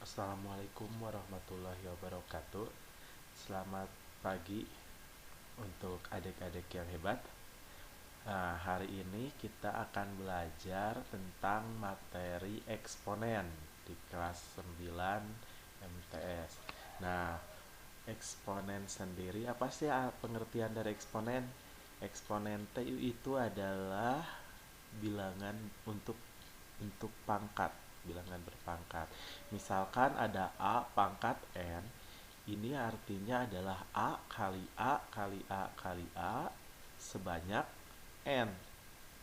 Assalamualaikum warahmatullahi wabarakatuh. Selamat pagi untuk adik-adik yang hebat. Nah, hari ini kita akan belajar tentang materi eksponen di kelas 9 MTS. Nah, eksponen sendiri apa sih pengertian dari eksponen? Eksponen itu adalah bilangan untuk pangkat, bilangan berpangkat. Misalkan ada A pangkat N, ini artinya adalah A kali A kali A kali A sebanyak N.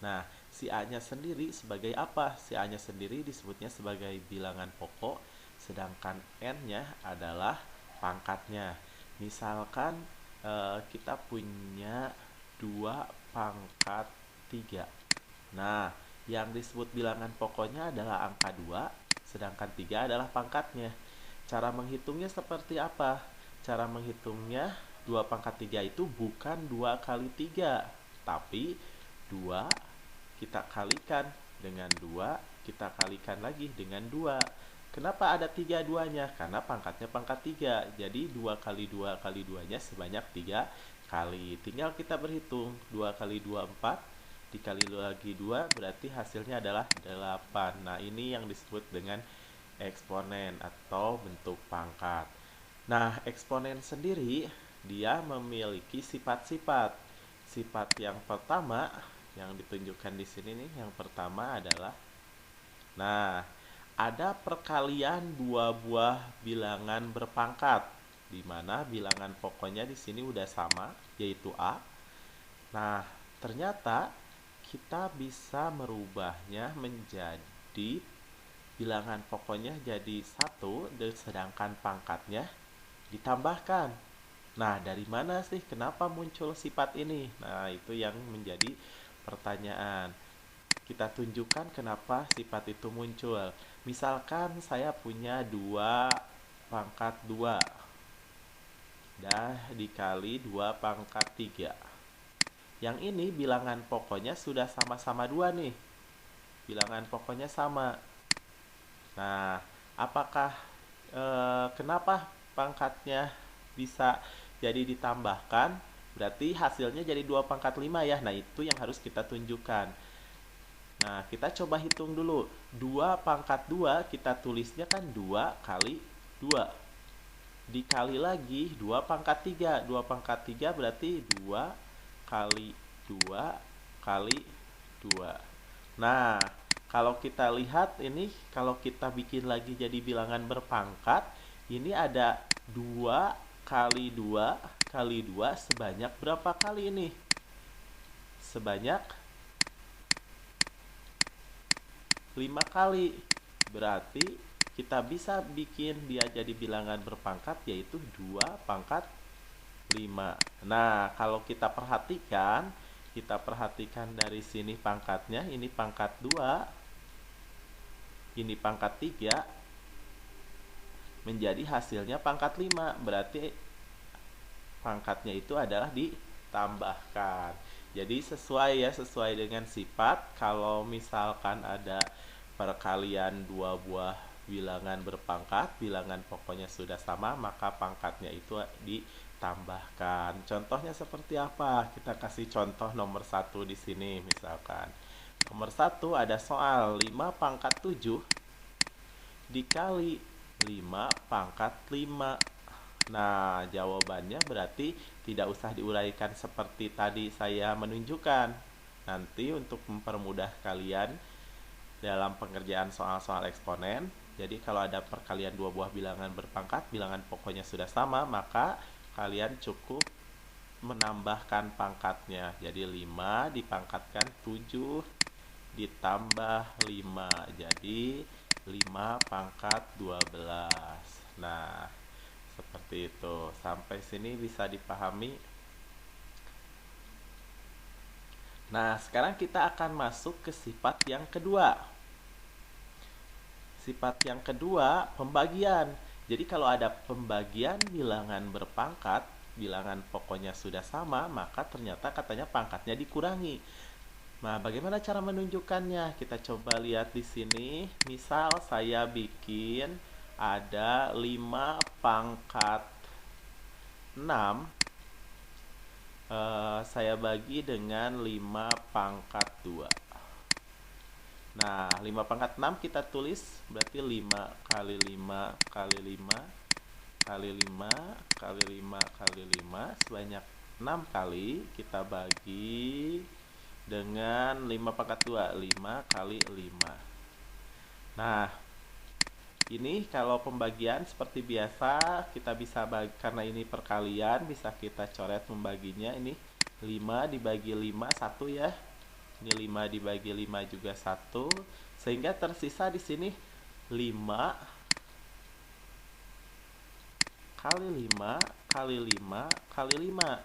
Nah, si A-nya sendiri sebagai apa? Si A-nya sendiri disebutnya sebagai bilangan pokok, sedangkan N-nya adalah pangkatnya. Misalkan kita punya 2 pangkat 3. Nah, yang disebut bilangan pokoknya adalah angka 2, sedangkan 3 adalah pangkatnya. Cara menghitungnya seperti apa? Cara menghitungnya 2 pangkat 3 itu bukan 2 kali 3, tapi 2 kita kalikan dengan 2, kita kalikan lagi dengan 2. Kenapa ada 3 duanya? Karena pangkatnya pangkat 3. Jadi 2 kali 2 kali 2-nya sebanyak 3 kali. Tinggal kita berhitung. 2 kali 2 4, dikali lagi 2 berarti hasilnya adalah 8. Nah, ini yang disebut dengan eksponen atau bentuk pangkat. Nah, eksponen sendiri dia memiliki sifat-sifat. Sifat yang pertama yang ditunjukkan di sini nih, yang pertama adalah ada perkalian dua buah bilangan berpangkat di mana bilangan pokoknya di sini udah sama, yaitu A. Nah, ternyata kita bisa merubahnya menjadi bilangan pokoknya jadi 1, dan sedangkan pangkatnya ditambahkan. Nah, dari mana sih kenapa muncul sifat ini? Nah, itu yang menjadi pertanyaan. Kita tunjukkan kenapa sifat itu muncul. Misalkan saya punya 2 pangkat 2 dan dikali 2 pangkat 3. Yang ini bilangan pokoknya sudah sama-sama 2 nih. Bilangan pokoknya sama. Nah, apakah kenapa pangkatnya bisa jadi ditambahkan? Berarti hasilnya jadi 2 pangkat 5 ya. Nah, itu yang harus kita tunjukkan. Nah, kita coba hitung dulu. 2 pangkat 2 kita tulisnya kan 2 kali 2. Dikali lagi 2 pangkat 3. 2 pangkat 3 berarti 2 kali 2 kali 2. Nah, kalau kita lihat ini, kalau kita bikin lagi jadi bilangan berpangkat, ini ada 2 kali 2 kali 2 sebanyak berapa kali ini? Sebanyak 5 kali. Berarti kita bisa bikin dia jadi bilangan berpangkat, yaitu 2 pangkat 5. Nah, kalau kita perhatikan dari sini pangkatnya, ini pangkat 2, ini pangkat 3, menjadi hasilnya pangkat 5. Berarti pangkatnya itu adalah ditambahkan. Jadi sesuai dengan sifat. Kalau misalkan ada perkalian 2 buah bilangan berpangkat, bilangan pokoknya sudah sama, maka pangkatnya itu ditambahkan. Contohnya seperti apa? Kita kasih contoh nomor 1 di sini misalkan. Nomor 1 ada soal 5 pangkat 7 dikali 5 pangkat 5. Nah, jawabannya berarti tidak usah diuraikan seperti tadi saya menunjukkan. Nanti untuk mempermudah kalian dalam pengerjaan soal-soal eksponen, jadi kalau ada perkalian 2 buah bilangan berpangkat, bilangan pokoknya sudah sama, maka kalian cukup menambahkan pangkatnya. Jadi 5 dipangkatkan 7 ditambah 5. Jadi 5 pangkat 12. Nah, seperti itu. Sampai sini bisa dipahami. Nah, sekarang kita akan masuk ke sifat yang kedua. Sifat yang kedua, pembagian. Jadi kalau ada pembagian bilangan berpangkat, bilangan pokoknya sudah sama, maka ternyata katanya pangkatnya dikurangi. Nah, bagaimana cara menunjukkannya? Kita coba lihat di sini. Misal saya bikin ada 5 pangkat 6, saya bagi dengan 5 pangkat 2. Nah, 5 pangkat 6 kita tulis berarti 5 kali 5 kali 5 kali 5 kali 5 kali 5 sebanyak 6 kali kita bagi dengan 5 pangkat 2, 5 kali 5. Nah, ini kalau pembagian seperti biasa kita bisa bagi, karena ini perkalian bisa kita coret membaginya. Ini 5 dibagi 5 1 ya. Ini 5 dibagi 5 juga 1, sehingga tersisa di sini 5 kali 5 kali 5 kali 5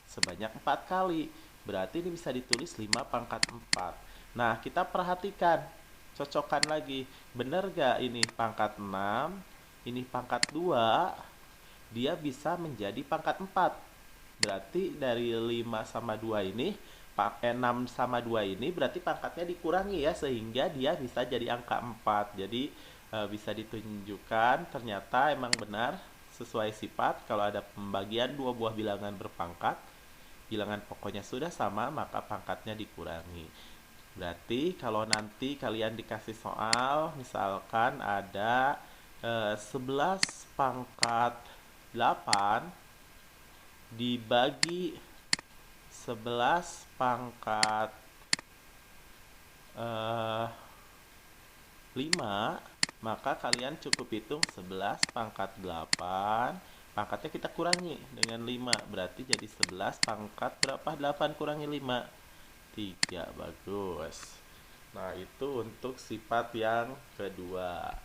sebanyak 4 kali. Berarti ini bisa ditulis 5 pangkat 4. Nah, kita perhatikan, cocokkan lagi. Benar gak ini pangkat 6, ini pangkat 2, dia bisa menjadi pangkat 4. Berarti dari 5 sama 2 ini 6 sama 2 ini berarti pangkatnya dikurangi ya, sehingga dia bisa jadi angka 4. Jadi bisa ditunjukkan ternyata emang benar sesuai sifat kalau ada pembagian dua buah bilangan berpangkat, bilangan pokoknya sudah sama maka pangkatnya dikurangi. Berarti kalau nanti kalian dikasih soal misalkan ada 11 pangkat 8 dibagi 11 pangkat 5, maka kalian cukup hitung 11 pangkat 8, pangkatnya kita kurangi dengan 5, berarti jadi 11 pangkat berapa? 8 kurangi 5, 3. Bagus. Nah, itu untuk sifat yang kedua.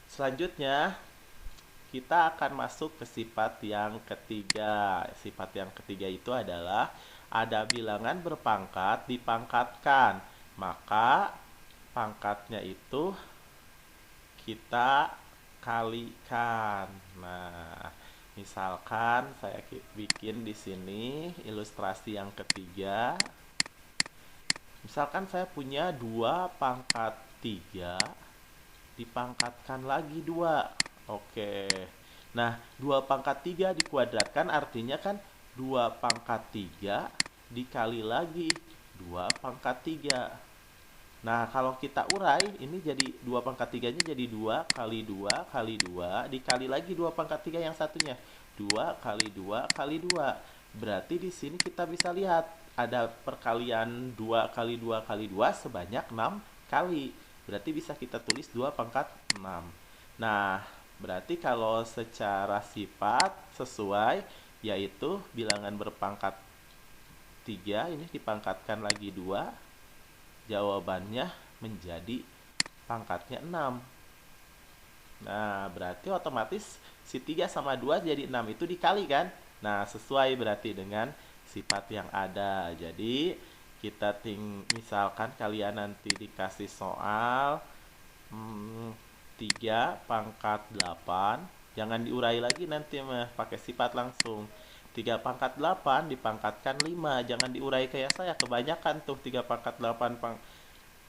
Selanjutnya kita akan masuk ke sifat yang ketiga. Sifat yang ketiga itu adalah ada bilangan berpangkat dipangkatkan, maka pangkatnya itu kita kalikan. Nah, misalkan saya bikin di sini ilustrasi yang ketiga. Misalkan saya punya 2 pangkat 3 dipangkatkan lagi 2. Oke. Nah, 2 pangkat 3 dikuadratkan artinya kan 2 pangkat 3 dikali lagi 2 pangkat 3. Nah, kalau kita urai, ini jadi 2 pangkat 3-nya jadi 2 kali 2 kali 2 dikali lagi 2 pangkat 3 yang satunya. 2 kali 2 kali 2. Berarti di sini kita bisa lihat ada perkalian 2 kali 2 kali 2 sebanyak 6 kali. Berarti bisa kita tulis 2 pangkat 6. Nah, berarti kalau secara sifat sesuai, yaitu bilangan berpangkat 3 ini dipangkatkan lagi 2, jawabannya menjadi pangkatnya 6. Nah, berarti otomatis si 3 sama 2 jadi 6 itu dikali kan? Nah, sesuai berarti dengan sifat yang ada. Jadi, kita misalkan kalian nanti dikasih soal 3 pangkat 8, jangan diurai lagi nanti mah, pakai sifat langsung. 3 pangkat 8 dipangkatkan 5, jangan diurai kayak saya, kebanyakan tuh 3 pangkat 8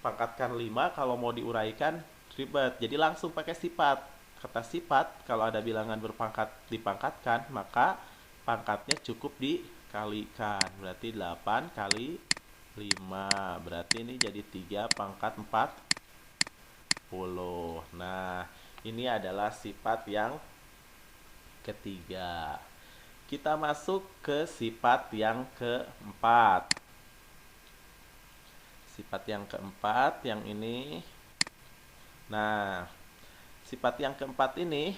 pangkatkan 5, kalau mau diuraikan ribet. Jadi langsung pakai sifat. Kata sifat, kalau ada bilangan berpangkat dipangkatkan, maka pangkatnya cukup dikalikan. Berarti 8 kali 5, berarti ini jadi 3 pangkat 40. Nah, ini adalah sifat yang ketiga. Kita masuk ke sifat yang keempat. Sifat yang keempat yang ini. Nah, sifat yang keempat ini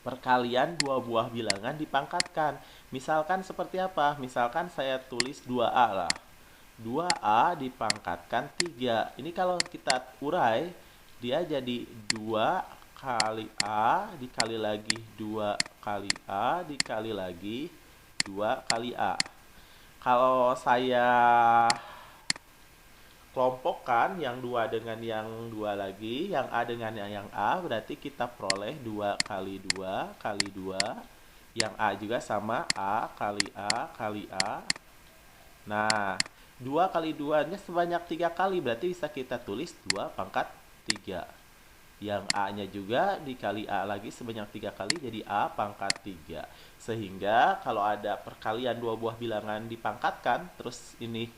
perkalian dua buah bilangan dipangkatkan. Misalkan seperti apa? Misalkan saya tulis 2A lah. 2A dipangkatkan 3. Ini kalau kita urai, dia jadi 2 kali A dikali lagi 2 kali A dikali lagi 2 kali A. Kalau saya kelompokkan yang 2 dengan yang 2 lagi, yang A dengan yang A, berarti kita peroleh 2 kali 2 kali 2. Yang A juga sama A kali A kali A. Nah, 2 kali 2-nya sebanyak 3 kali, berarti bisa kita tulis 2 pangkat 3. Yang A-nya juga dikali A lagi sebanyak 3 kali jadi A pangkat 3. Sehingga kalau ada perkalian dua buah bilangan dipangkatkan, terus ini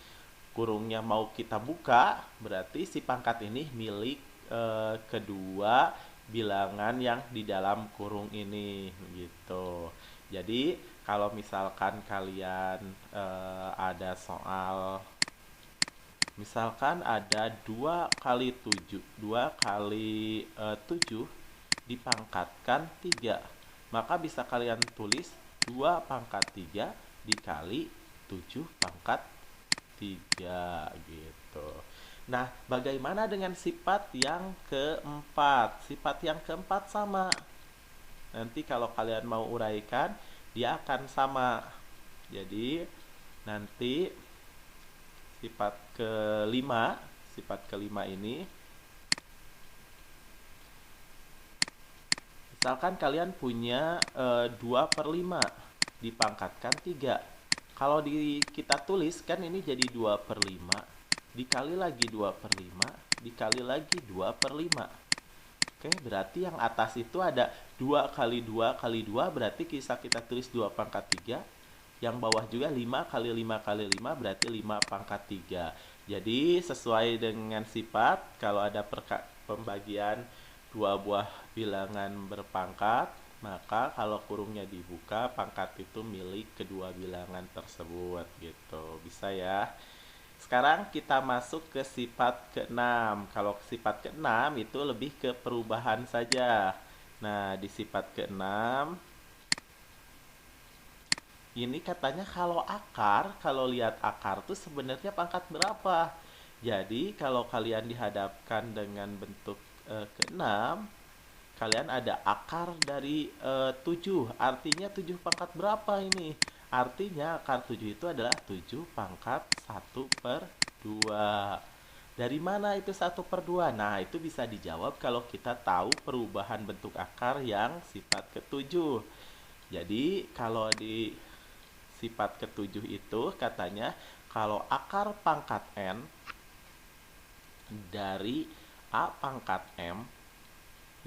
kurungnya mau kita buka, berarti si pangkat ini milik kedua bilangan yang di dalam kurung ini gitu. Jadi kalau misalkan kalian ada soal, misalkan ada 2 kali 7, 2 kali 7 dipangkatkan 3, maka bisa kalian tulis 2 pangkat 3 dikali 7 pangkat 3 gitu. Nah, bagaimana dengan sifat yang keempat? Sifat yang keempat sama. Nanti kalau kalian mau uraikan, dia akan sama. Jadi, nanti sifat kelima ini, misalkan kalian punya 2/5 dipangkatkan 3. Kalau kita tulis kan ini jadi 2/5 dikali lagi 2/5 dikali lagi 2/5. Oke, berarti yang atas itu ada 2 kali 2 kali 2, berarti bisa kita tulis 2 pangkat 3. Yang bawah juga 5 kali 5 kali 5, berarti 5 pangkat 3. Jadi sesuai dengan sifat, kalau ada pembagian dua buah bilangan berpangkat, maka kalau kurungnya dibuka, pangkat itu milik kedua bilangan tersebut gitu. Bisa ya. Sekarang kita masuk ke sifat ke-6. Kalau sifat ke-6 itu lebih ke perubahan saja. Nah, di sifat ke-6 ini katanya kalau lihat akar tuh sebenarnya pangkat berapa. Jadi kalau kalian dihadapkan dengan bentuk ke-6, kalian ada akar dari 7. Artinya 7 pangkat berapa ini? Artinya akar 7 itu adalah 7 pangkat 1/2. Dari mana itu 1/2? Nah, itu bisa dijawab kalau kita tahu perubahan bentuk akar yang sifat ke-7. Jadi, kalau di sifat ke-7 itu katanya kalau akar pangkat N dari A pangkat M,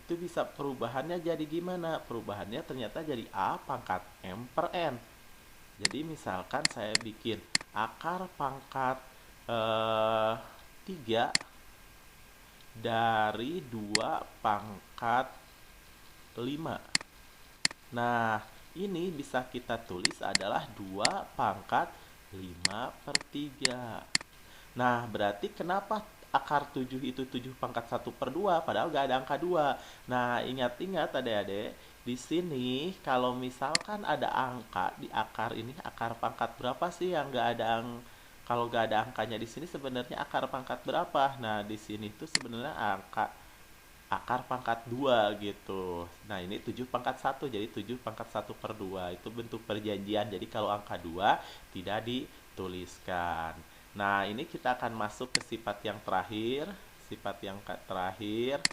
itu bisa perubahannya jadi gimana? Perubahannya ternyata jadi A pangkat M per N. Jadi misalkan saya bikin akar pangkat 3 dari 2 pangkat 5. Nah, ini bisa kita tulis adalah 2 pangkat 5/3. Nah, berarti kenapa akar 7 itu 7 pangkat 1/2 padahal gak ada angka 2. Nah, ingat-ingat adik-adik, di sini kalau misalkan ada angka di akar ini, akar pangkat berapa sih yang kalau gak ada angkanya di sini sebenarnya akar pangkat berapa? Nah, di sini tuh sebenarnya akar pangkat 2 gitu. Nah, ini 7 pangkat 1, jadi 7 pangkat 1/2. Itu bentuk perjanjian. Jadi kalau angka 2 tidak dituliskan. Nah, ini kita akan masuk ke sifat yang terakhir. Sifat yang terakhir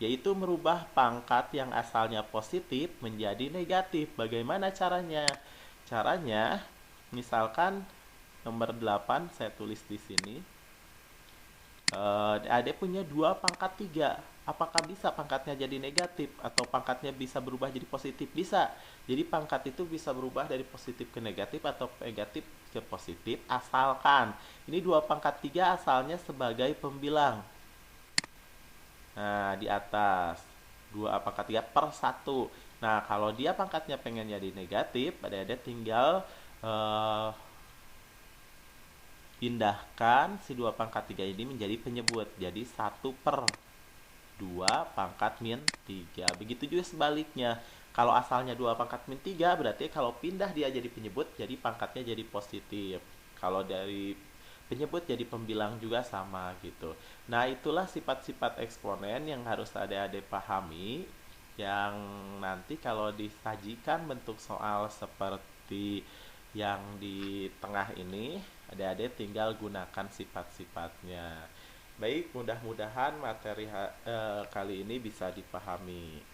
yaitu merubah pangkat yang asalnya positif menjadi negatif. Bagaimana caranya? Caranya, misalkan nomor 8 saya tulis di sini. Adik punya 2 pangkat 3. Apakah bisa pangkatnya jadi negatif atau pangkatnya bisa berubah jadi positif? Bisa. Jadi pangkat itu bisa berubah dari positif ke negatif atau negatif ke positif asalkan ini 2 pangkat 3 asalnya sebagai pembilang. Nah, di atas 2 pangkat 3 per 1. Nah, kalau dia pangkatnya pengen jadi negatif, adik-adik tinggal pindahkan si 2 pangkat 3 ini menjadi penyebut. Jadi 1/2 pangkat min 3. Begitu juga sebaliknya. Kalau asalnya 2 pangkat min 3, berarti kalau pindah dia jadi penyebut, jadi pangkatnya jadi positif. Kalau dari penyebut jadi pembilang juga sama gitu. Nah, itulah sifat-sifat eksponen yang harus adik-adik pahami, yang nanti kalau disajikan bentuk soal seperti yang di tengah ini, adik-adik tinggal gunakan sifat-sifatnya. Baik, mudah-mudahan materi kali ini bisa dipahami.